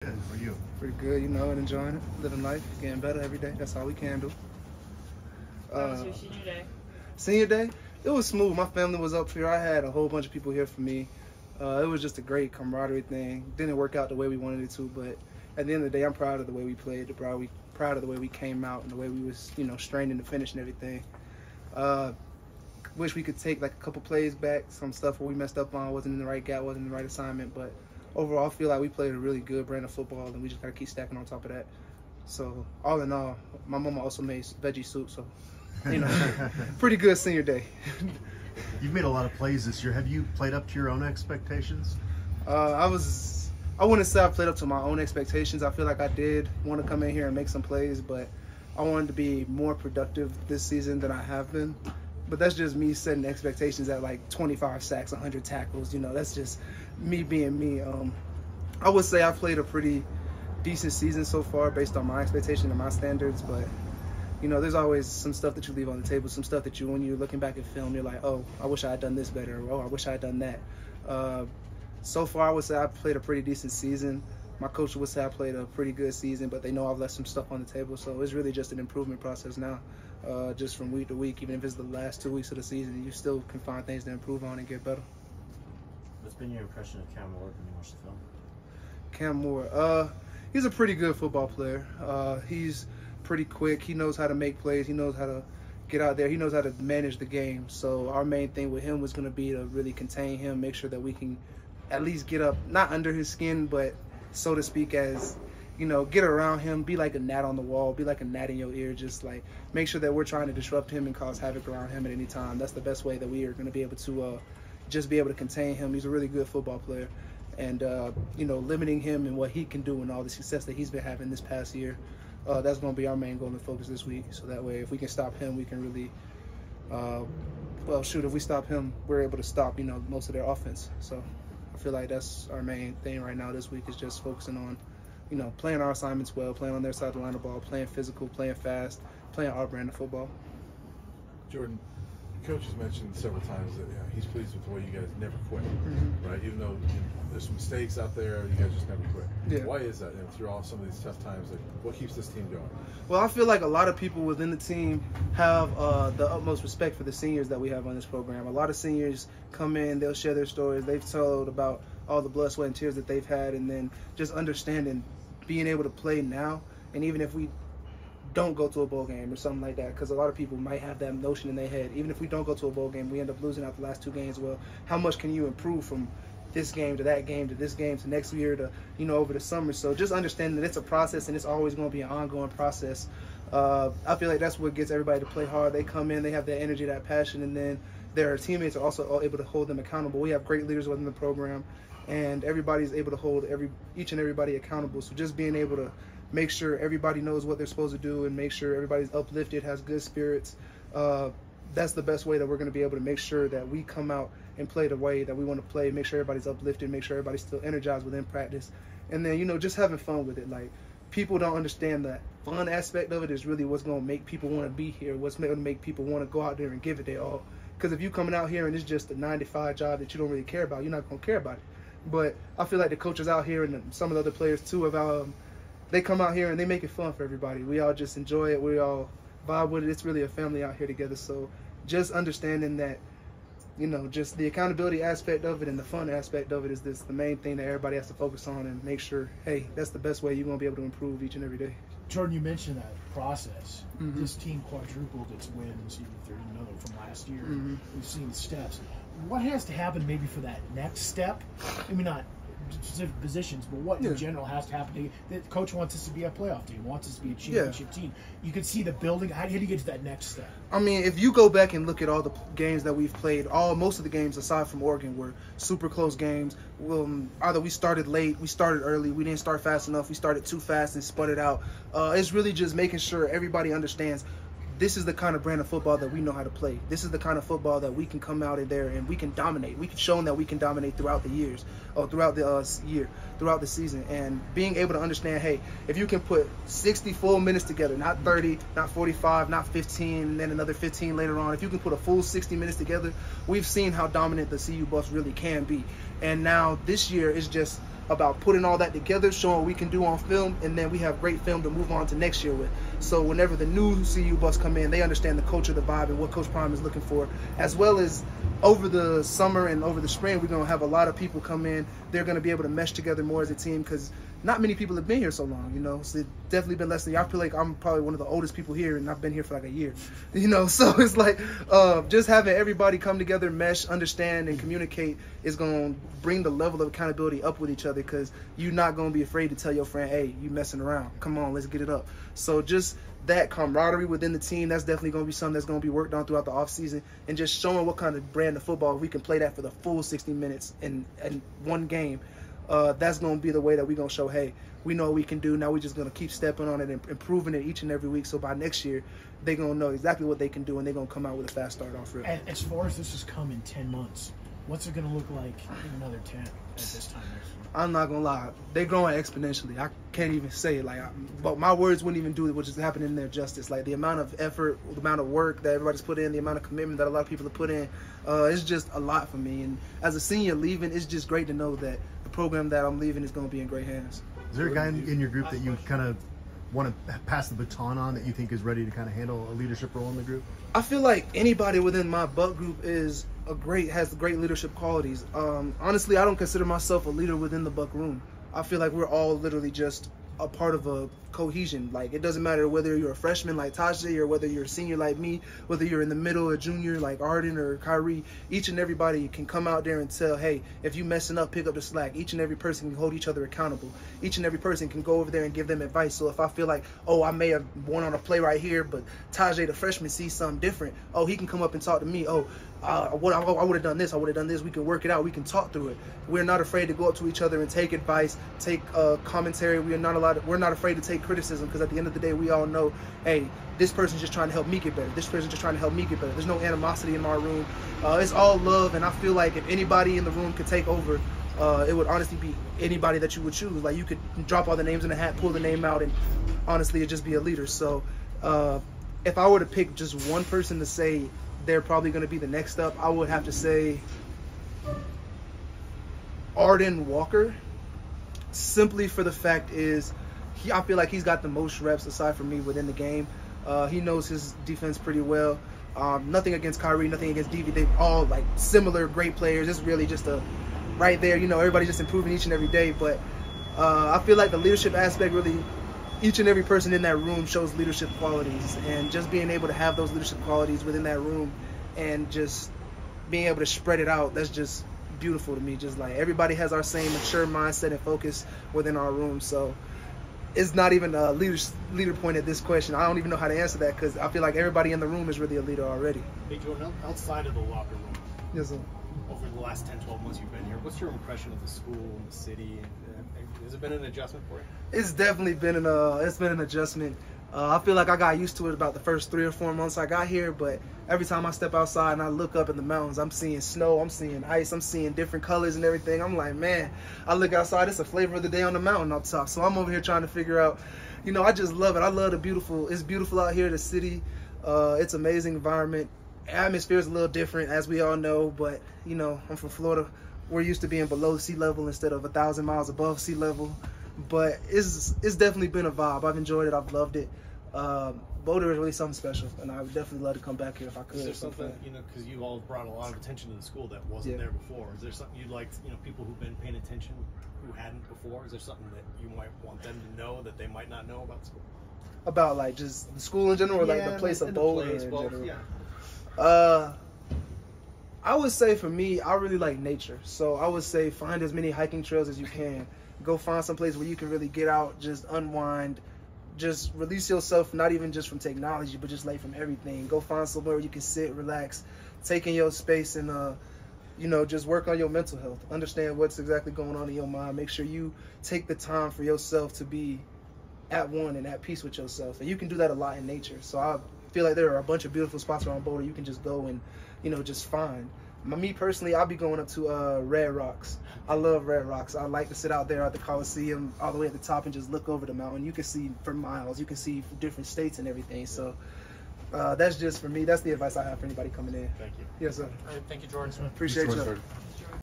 Good for you. Pretty good, and enjoying it, living life, getting better every day. That's all we can do. How was your senior day? Senior day, it was smooth. My family was up here. I had a whole bunch of people here for me. It was just a great camaraderie thing. Didn't work out the way we wanted it to, but at the end of the day, I'm proud of the way we played. Proud of the way we came out and the way we was, straining to finish and everything. Wish we could take like a couple plays back. Some stuff where we messed up on, wasn't in the right gap, wasn't in the right assignment, but overall, I feel like we played a really good brand of football, and we just gotta keep stacking on top of that. So all in all, my mama also made veggie soup, so pretty good senior day. You've made a lot of plays this year. Have you played up to your own expectations? I wouldn't say I played up to my own expectations. I feel like I did want to come in here and make some plays, but I wanted to be more productive this season than I have been. But that's just me setting expectations at like 25 sacks, 100 tackles. That's just me being me. I would say I played a pretty decent season so far based on my expectation and my standards. But, there's always some stuff that you leave on the table, some stuff that when you're looking back at film, you're like, oh, I wish I had done this better. Or, oh, I wish I had done that. So far, I would say I played a pretty decent season. My coach would say I played a pretty good season, but they know I've left some stuff on the table. So it's really just an improvement process now. Just from week to week, even if it's the last 2 weeks of the season, you still can find things to improve on and get better. What's been your impression of Cam Moore when you watch the film? Cam Moore, he's a pretty good football player. He's pretty quick. He knows how to make plays. He knows how to get out there. He knows how to manage the game. So our main thing with him was going to be to really contain him, make sure that we can at least get up, not under his skin, but so to speak, as get around him, be like a gnat on the wall, be like a gnat in your ear, just like make sure that we're trying to disrupt him and cause havoc around him at any time. That's the best way that we are going to be able to just be able to contain him. He's a really good football player, and limiting him and what he can do and all the success that he's been having this past year, that's going to be our main goal and focus this week. So that way, if we can stop him, we can really if we stop him, we're able to stop most of their offense. So I feel like that's our main thing right now this week, is just focusing on playing our assignments well, playing on their side of the line of ball, playing physical, playing fast, playing our brand of football. Jordan, your coach has mentioned several times that he's pleased with the way you guys never quit, right? Even though there's some mistakes out there, you guys just never quit. Yeah. Why is that? Through all some of these tough times, what keeps this team going? Well, I feel like a lot of people within the team have the utmost respect for the seniors that we have on this program. A lot of seniors come in, they'll share their stories. They've told about all the blood, sweat, and tears that they've had, and then just understanding being able to play now, and even if we don't go to a bowl game or something like that, because a lot of people might have that notion in their head, even if we don't go to a bowl game, we end up losing out the last 2 games. Well, how much can you improve from this game to that game to this game to next year to over the summer? So just understanding that it's a process and it's always going to be an ongoing process. I feel like that's what gets everybody to play hard. They come in, they have that energy, that passion, and then their teammates are also able to hold them accountable. We have great leaders within the program, and everybody's able to hold each and everybody accountable. So just being able to make sure everybody knows what they're supposed to do and make sure everybody's uplifted, has good spirits, that's the best way that we're going to be able to make sure that we come out and play the way that we want to play, make sure everybody's uplifted, make sure everybody's still energized within practice, and then just having fun with it. Like, people don't understand that fun aspect of it is really what's going to make people want to be here, what's going to make people want to go out there and give it their all. Because if you coming out here and it's just a 9-to-5 job that you don't really care about, you're not going to care about it. But I feel like the coaches out here and some of the other players too they come out here and they make it fun for everybody. We all just enjoy it. We all vibe with it. It's really a family out here together. So just understanding that, just the accountability aspect of it and the fun aspect of it is the main thing that everybody has to focus on and make sure, hey, that's the best way you're going to be able to improve each and every day. Jordan, you mentioned that process. This team quadrupled its wins from last year. We've seen steps. What has to happen maybe for that next step? I mean, not specific positions, but what in general has to happen? The coach wants us to be a playoff team, wants us to be a championship team. You can see the building. How do you get to that next step? I mean, if you go back and look at all the games that we've played, most of the games aside from Oregon were super close games. Either we started late, we started early, we didn't start fast enough, we started too fast and sput it out. It's really just making sure everybody understands this is the kind of brand of football that we know how to play. This is the kind of football that we can come out in there and we can dominate. We can show them that we can dominate throughout the years, or throughout the season. And being able to understand, hey, if you can put 60 full minutes together, not 30, not 45, not 15, and then another 15 later on, if you can put a full 60 minutes together, we've seen how dominant the CU Buffs really can be. And now this year is just about putting all that together, showing what we can do on film, and then we have great film to move on to next year with. So whenever the new CU bus come in, they understand the culture, the vibe, and what Coach Prime is looking for, as well as over the summer and over the spring, we're going to have a lot of people come in. They're going to be able to mesh together more as a team because not many people have been here so long, you know. So it's definitely been less than a year. I feel like I'm probably one of the oldest people here, and I've been here for like a year, you know. So it's like just having everybody come together, mesh, understand, and communicate is going to bring the level of accountability up with each other because you're not going to be afraid to tell your friend, hey, you messing around. Come on, let's get it up. So just that camaraderie within the team, that's definitely going to be something that's going to be worked on throughout the offseason, and just showing what kind of brand of football we can play that for the full 60 minutes in one game. That's going to be the way that we're going to show, hey, we know what we can do. Now we're just going to keep stepping on it and improving it each and every week. So by next year, they're going to know exactly what they can do, and they're going to come out with a fast start off. As far as this has come in 10 months, what's it going to look like in another 10 at this time next year? I'm not going to lie. They're growing exponentially. I can't even say it. But my words wouldn't even do it, which is happening in their justice. Like, the amount of effort, the amount of work that everybody's put in, the amount of commitment that a lot of people have put in, it's just a lot for me. And as a senior leaving, it's just great to know that the program that I'm leaving is going to be in great hands. Is there a guy in your group that you kind of want to pass the baton on that you think is ready to kind of handle a leadership role in the group? I feel like anybody within my Buck group has great leadership qualities. Honestly, I don't consider myself a leader within the Buck room. I feel like we're all literally just a part of a cohesion. Like, it doesn't matter whether you're a freshman like Tajay or whether you're a senior like me, whether you're in the middle, a junior like Arden or Kyrie. Each and everybody can come out there and tell, hey, if you messing up, pick up the slack. Each and every person can hold each other accountable. Each and every person can go over there and give them advice. So if I feel like, oh, I may have won on a play right here, but Tajay, the freshman, sees something different, oh, he can come up and talk to me. Oh, I would have done this. I would have done this. We can work it out. We can talk through it. We're not afraid to go up to each other and take advice, take commentary. We're not afraid to take criticism, because at the end of the day, we all know, hey, this person's just trying to help me get better. This person's just trying to help me get better. There's no animosity in our room. It's all love, and I feel like if anybody in the room could take over, it would honestly be anybody that you would choose. Like, you could drop all the names in the hat, pull the name out, and honestly, it'd just be a leader. So if I were to pick just one person to say they're probably going to be the next up, I would have to say Arden Walker, simply for the fact is I feel like he's got the most reps aside from me within the game. He knows his defense pretty well. Nothing against Kyrie, nothing against DV. They're all like similar great players. It's really just right there, you know, everybody's just improving each and every day. But I feel like the leadership aspect, really, each and every person in that room shows leadership qualities, and just being able to have those leadership qualities within that room and just being able to spread it out, that's just beautiful to me. Just like everybody has our same mature mindset and focus within our room. So it's not even a leader point at this question. I don't even know how to answer that, because I feel like everybody in the room is really a leader already. Hey Jordan, outside of the locker room, Yes, sir. over the last 10, 12 months you've been here, what's your impression of the school and the city? Has it been an adjustment for you? It's definitely been an adjustment. I feel like I got used to it about the first 3 or 4 months I got here, but every time I step outside and I look up in the mountains, I'm seeing snow, I'm seeing ice, I'm seeing different colors and everything. I'm like, man, I look outside, it's a flavor of the day on the mountain up top. So I'm over here trying to figure out, you know, I just love it. I love it's beautiful out here, the city. It's an amazing environment. Atmosphere is a little different, as we all know, but, you know, I'm from Florida. We're used to being below sea level instead of 1,000 miles above sea level. But it's definitely been a vibe. I've enjoyed it. I've loved it. Boulder is really something special, and I would definitely love to come back here if I could. Is there something, you know, because you all brought a lot of attention to the school that wasn't there before. Is there something you'd like, you know, people who've been paying attention who hadn't before? Is there something that you might want them to know that they might not know about school? About like just the school in general, or like the place of Boulder in general? Yeah. I would say for me, I really like nature. So I would say find as many hiking trails as you can. Go find some place where you can really get out, just unwind, just release yourself, not even just from technology, but just like from everything. Go find somewhere where you can sit, relax, take in your space, and you know, just work on your mental health. Understand what's exactly going on in your mind. Make sure you take the time for yourself to be at one and at peace with yourself. And you can do that a lot in nature. So I feel like there are a bunch of beautiful spots around Boulder you can just go and, you know, just find. Me personally, I'll be going up to Red Rocks. I love Red Rocks. I like to sit out there at the Coliseum all the way at the top and just look over the mountain. You can see for miles. You can see different states and everything. So that's just for me. That's the advice I have for anybody coming in. Thank you. Yes, sir. All right, thank you, Jordan. Appreciate you. Jordan.